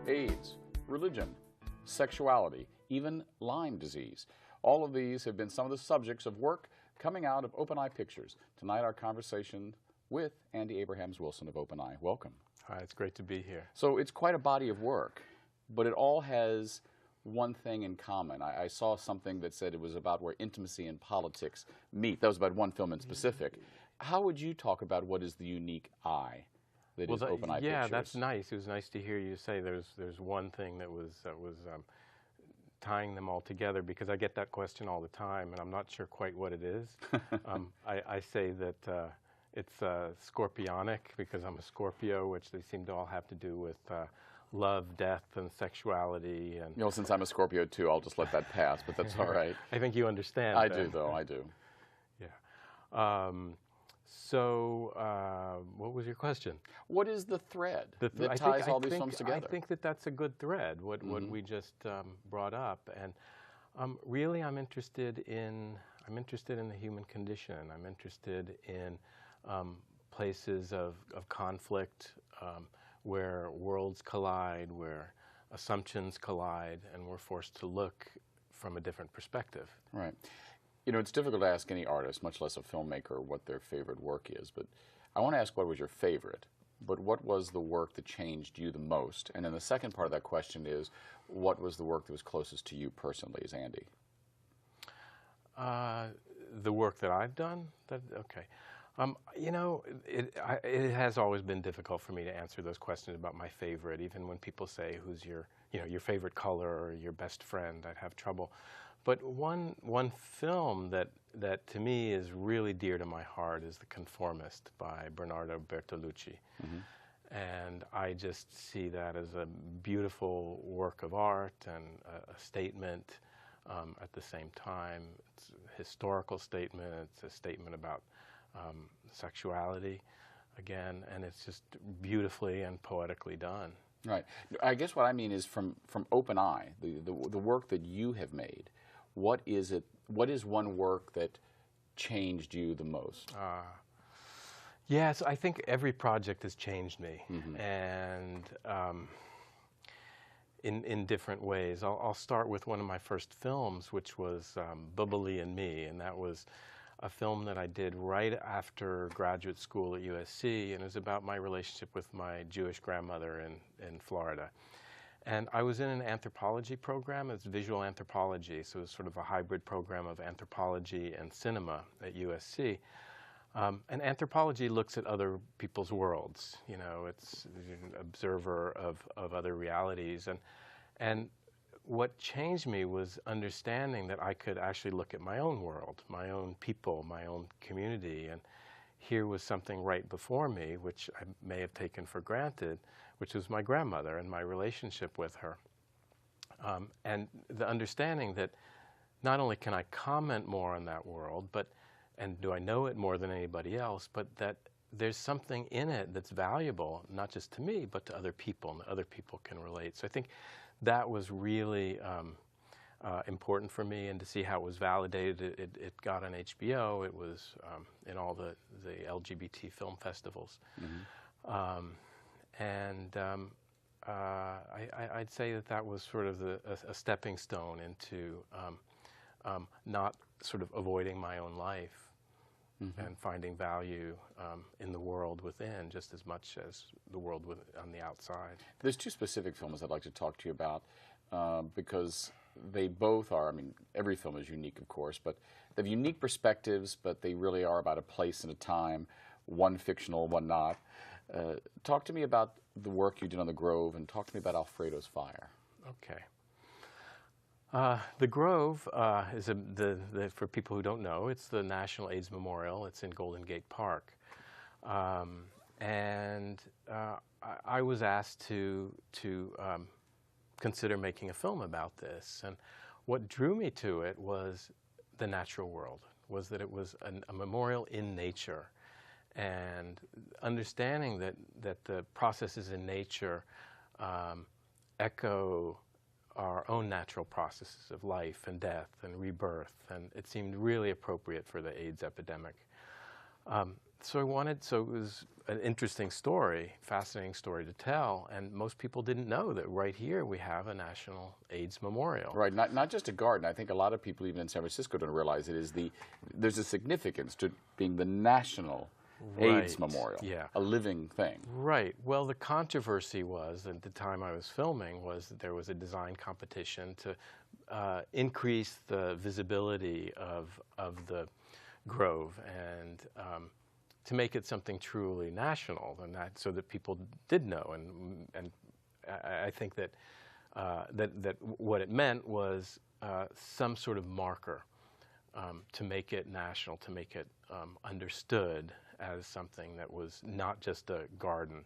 AIDS, religion, sexuality, even Lyme disease. All of these have been some of the subjects of work coming out of Open Eye Pictures. Tonight our conversation with Andy Abrahams-Wilson of Open Eye. Welcome. Hi, it's great to be here. So it's quite a body of work, but it all has one thing in common. I saw something that said it was about where intimacy and politics meet. That was about one film in specific. How would you talk about what is the unique eye that is Open Eye Pictures? Yeah, that's nice. It was nice to hear you say there's one thing that was tying them all together, because I get that question all the time, and I'm not sure quite what it is. I say that it's scorpionic, because I'm a Scorpio, which they seem to all have to do with love, death, and sexuality. And you know, since I'm a Scorpio too, I'll just let that pass, but that's all right. I think you understand. I do, though. I do. Yeah. What was your question? What is the thread that ties all these films together? I think that that's a good thread, what we just brought up. And really, I'm interested in the human condition. I'm interested in places of conflict, where worlds collide, where assumptions collide, and we're forced to look from a different perspective. Right. You know, it's difficult to ask any artist, much less a filmmaker, what their favorite work is. But I want to ask what was your favorite, but what was the work that changed you the most? And then the second part of that question is, what was the work that was closest to you personally as Andy? The work that I've done? Okay. You know, it has always been difficult for me to answer those questions about my favorite. Even when people say, who's your favorite color or your best friend, I'd have trouble. But one film that to me is really dear to my heart is The Conformist by Bernardo Bertolucci. And I just see that as a beautiful work of art and a statement at the same time. It's a historical statement. It's a statement about sexuality, again, and it's just beautifully and poetically done. Right. I guess what I mean is from Open Eye, the work that you have made, what is it? What is one work that changed you the most? Yes, I think every project has changed me, and in different ways. I'll start with one of my first films, which was Bubbly and Me, and that was a film that I did right after graduate school at USC, and it was about my relationship with my Jewish grandmother in Florida. And I was in an anthropology program. It's visual anthropology, so it was sort of a hybrid program of anthropology and cinema at USC. And anthropology looks at other people's worlds. You know, it's an observer of other realities. And what changed me was understanding that I could actually look at my own world, my own people, my own community. And here was something right before me, which I may have taken for granted, which was my grandmother and my relationship with her. And the understanding that not only can I comment more on that world, and do I know it more than anybody else, but that there's something in it that's valuable, not just to me, but to other people, and other people can relate. So I think that was really important for me, and to see how it was validated. It got on HBO. It was in all the LGBT film festivals. I'd say that was sort of a stepping stone into not sort of avoiding my own life and finding value in the world within just as much as the world on the outside. There's two specific films I'd like to talk to you about because they both are, I mean, every film is unique, of course, but they have unique perspectives, but they really are about a place and a time, one fictional, one not. Talk to me about the work you did on The Grove, and talk to me about Alfredo's Fire. Okay. The Grove is for people who don't know, it's the National AIDS Memorial. It's in Golden Gate Park. And I was asked to consider making a film about this. And what drew me to it was the natural world, was that it was a memorial in nature. And understanding that the processes in nature echo our own natural processes of life and death and rebirth, and it seemed really appropriate for the AIDS epidemic. So it was an interesting story, fascinating story to tell, and most people didn't know that right here we have a National AIDS Memorial. Right, not just a garden. I think a lot of people, even in San Francisco, don't realize there's a significance to being the National AIDS Memorial, yeah. a living thing. Right. Well, the controversy was, at the time I was filming, was that there was a design competition to increase the visibility of the Grove and to make it something truly national, and that so that people did know. And I think that that what it meant was some sort of marker to make it national, to make it understood as something that was not just a garden.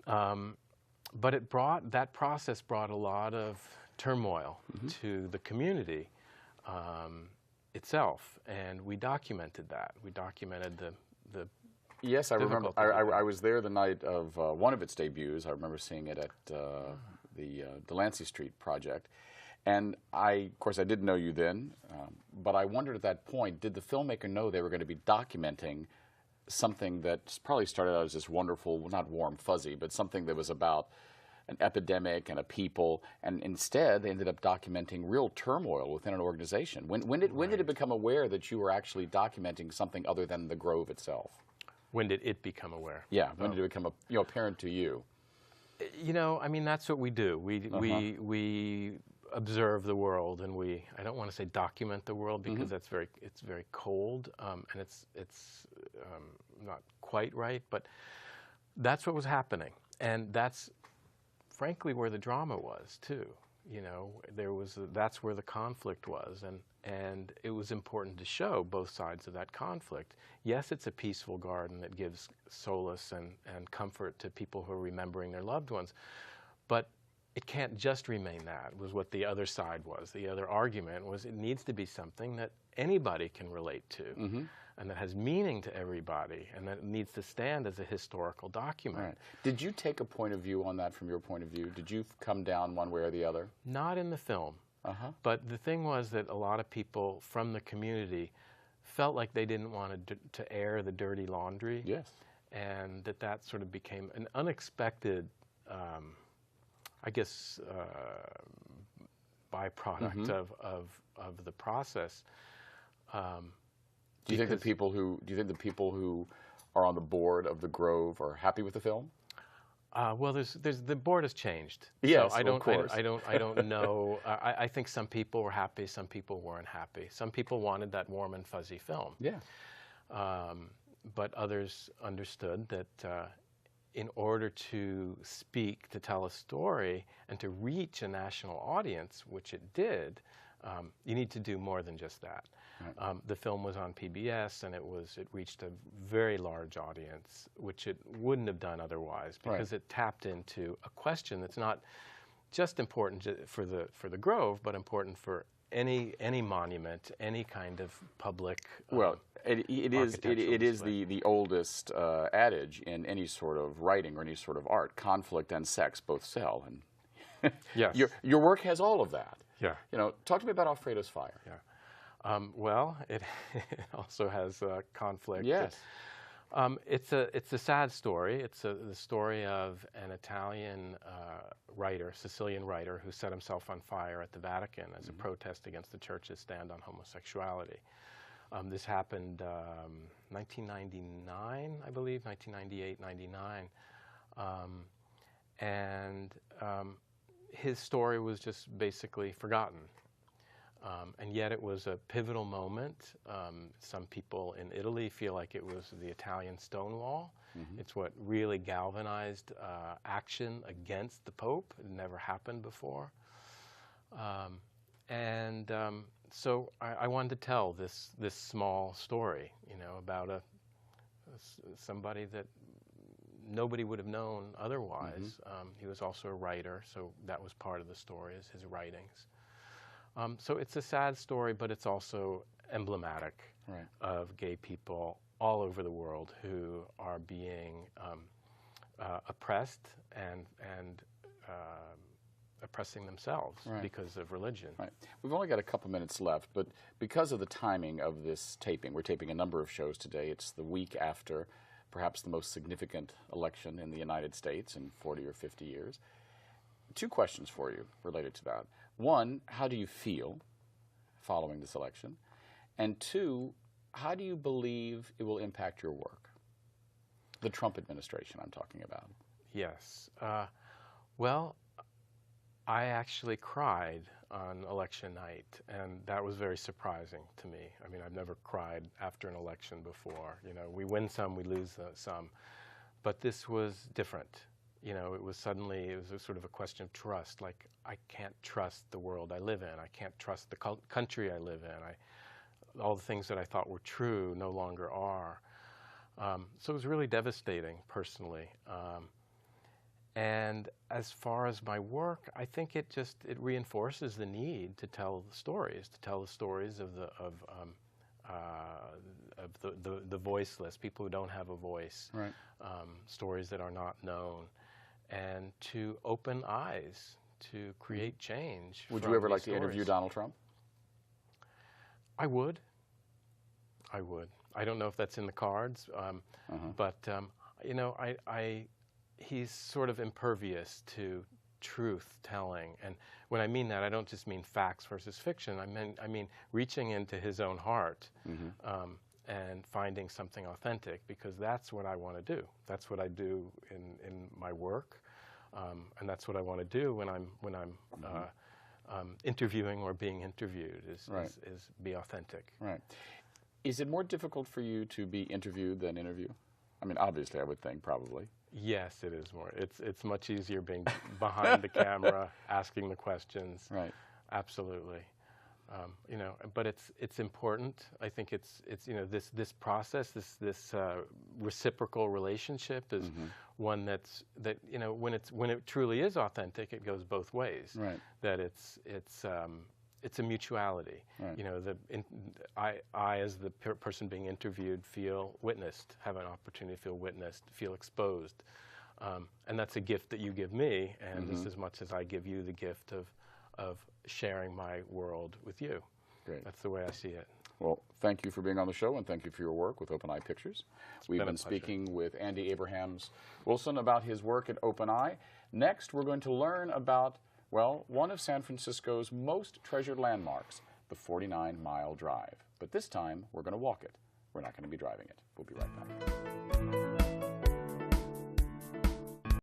But that process brought a lot of turmoil to the community itself, and we documented that. We documented the Yes, I remember. I was there the night of one of its debuts. I remember seeing it at the Delancey Street project. And of course, I didn't know you then, but I wondered at that point, did the filmmaker know they were going to be documenting something that probably started out as this wonderful, well, not warm, fuzzy, but something that was about an epidemic and a people, and instead they ended up documenting real turmoil within an organization. When did it become aware that you were actually documenting something other than the Grove itself? When did it become aware? Yeah, when did it become apparent to you? You know, I mean, that's what we do. We observe the world, and I don't want to say document the world because it's very cold, and it's not quite right, but that's what was happening, and that's frankly where the drama was too. You know, that's where the conflict was, and it was important to show both sides of that conflict. Yes, it's a peaceful garden that gives solace and comfort to people who are remembering their loved ones, but it can't just remain that, was what the other side was. The other argument was it needs to be something that anybody can relate to, and that has meaning to everybody, and that needs to stand as a historical document. Right. Did you take a point of view on that from your point of view? Did you come down one way or the other? Not in the film. But the thing was that a lot of people from the community felt like they didn't want to air the dirty laundry. Yes. And that sort of became an unexpected, I guess, byproduct of the process. Do you think the people who are on the board of the Grove are happy with the film? Well, the board has changed. Yes, so of course. I don't know. I think some people were happy, some people weren't happy. Some people wanted that warm and fuzzy film. Yeah. But others understood that in order to speak, to tell a story, and to reach a national audience, which it did, you need to do more than just that. Right. The film was on PBS, and it reached a very large audience, which it wouldn't have done otherwise, because it tapped into a question that's not just important for the Grove, but important for any monument, any kind of public. Well, it is the oldest adage in any sort of writing or any sort of art: conflict and sex both sell. And yes, your work has all of that. Yeah. You know, talk to me about Alfredo's Fire. Yeah. Well, it also has conflict. Yes. It's a sad story. It's the story of an Italian writer, Sicilian writer, who set himself on fire at the Vatican as a protest against the Church's stand on homosexuality. This happened 1999, I believe, 1998, 99. And his story was just basically forgotten. And yet it was a pivotal moment. Some people in Italy feel like it was the Italian Stonewall. It's what really galvanized action against the Pope. It never happened before. So I wanted to tell this small story, you know, about somebody that nobody would have known otherwise. He was also a writer, so that was part of the story, is his writings. So it's a sad story, but it's also emblematic of gay people all over the world who are being oppressed and oppressing themselves because of religion. Right. We've only got a couple minutes left, but because of the timing of this taping, we're taping a number of shows today. It's the week after perhaps the most significant election in the United States in 40 or 50 years. Two questions for you related to that. One, how do you feel following this election? And two, how do you believe it will impact your work? The Trump administration I'm talking about. Yes. Well, I actually cried on election night, and that was very surprising to me. I mean, I've never cried after an election before. You know, we win some, we lose some. But this was different. You know, it was a sort of a question of trust. Like, I can't trust the world I live in. I can't trust the country I live in. All the things that I thought were true no longer are. So it was really devastating, personally. And as far as my work, I think it reinforces the need to tell the stories of the voiceless, people who don't have a voice, right. Stories that are not known, and to open eyes, to create change. Would you ever like to interview Donald Trump? I would. I don't know if that's in the cards, but you know, he's sort of impervious to truth telling, and when I mean that, I don't just mean facts versus fiction. I mean reaching into his own heart and finding something authentic, because that's what I want to do. That's what I do in my work, and that's what I want to do when I'm interviewing or being interviewed. Is be authentic. Right. Is it more difficult for you to be interviewed than interview? I mean, obviously, I would think probably. Yes, it is more. It's much easier being behind the camera, asking the questions. Right. Absolutely. You know, but it's important. I think it's you know, this process, this reciprocal relationship is one that you know, when it truly is authentic, it goes both ways. Right. That it's a mutuality. Right. You know, I as the person being interviewed feel witnessed, have an opportunity to feel witnessed, feel exposed, and that's a gift that you give me, and just as much as I give you the gift of sharing my world with you. Great. That's the way I see it. Well, thank you for being on the show, and thank you for your work with Open Eye Pictures. We've been speaking with Andy Abrahams Wilson about his work at Open Eye. Next, we're going to learn about, well, one of San Francisco's most treasured landmarks, the 49-mile drive. But this time, we're going to walk it. We're not going to be driving it. We'll be right back.